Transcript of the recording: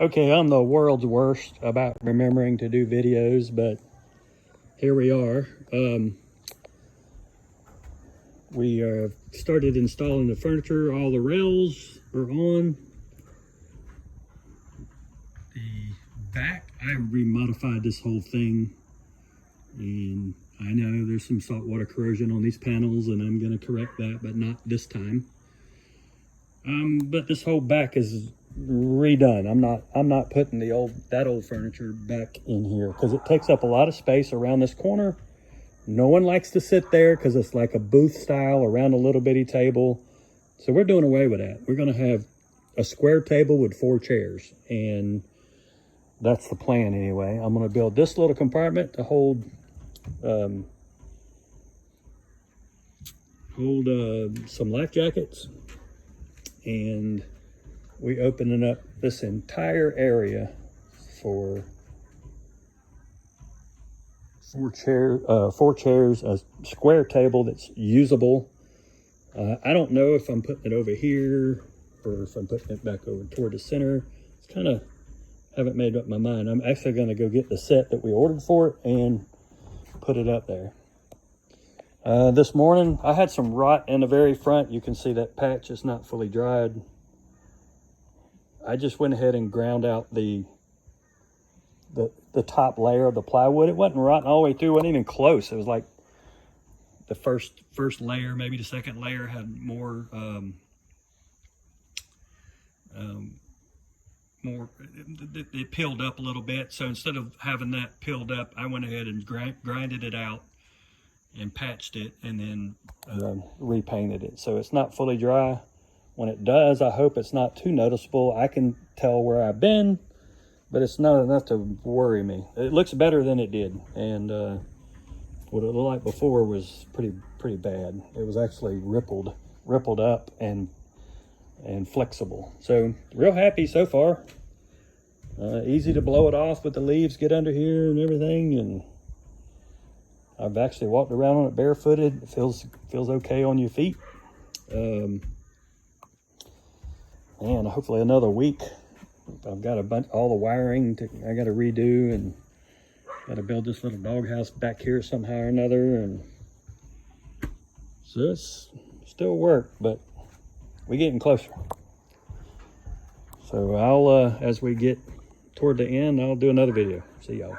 Okay, I'm the world's worst about remembering to do videos, but here we are. We started installing the furniture. All the rails are on. The back, I remodified this whole thing, and I know there's some saltwater corrosion on these panels, and I'm going to correct that, but not this time. But this whole back is redone. I'm not putting that old furniture back in here because it takes up a lot of space around this corner. No one likes to sit there because it's like a booth style around a little bitty table. So we're doing away with that. We're going to have a square table with 4 chairs, and that's the plan anyway. I'm going to build this little compartment to hold some life jackets, and we opening up this entire area for 4 chairs, a square table that's usable. I don't know if I'm putting it over here or if I'm putting it back over toward the center. It's kind of, haven't made up my mind. I'm actually going to go get the set that we ordered for it and put it up there. This morning I had some rot in the very front. You can see that patch is not fully dried. I just went ahead and ground out the top layer of the plywood. It wasn't rotting all the way through. It wasn't even close. It was like the first layer, maybe the second layer had more it peeled up a little bit. So instead of having that peeled up, I went ahead and grinded it out and patched it, and then repainted it. So it's not fully dry. When it does, I hope it's not too noticeable. I can tell where I've been, but it's not enough to worry me. It looks better than it did, and what it looked like before was pretty bad. It was actually rippled up and flexible. So real happy so far. Easy to blow it off with the leaves, get under here and everything, and I've actually walked around on it barefooted. It feels okay on your feet. And hopefully another week. I've got all the wiring I got to redo, and got to build this little doghouse back here somehow or another. And so it's still work, but we're getting closer. So I'll, as we get toward the end, I'll do another video. See y'all.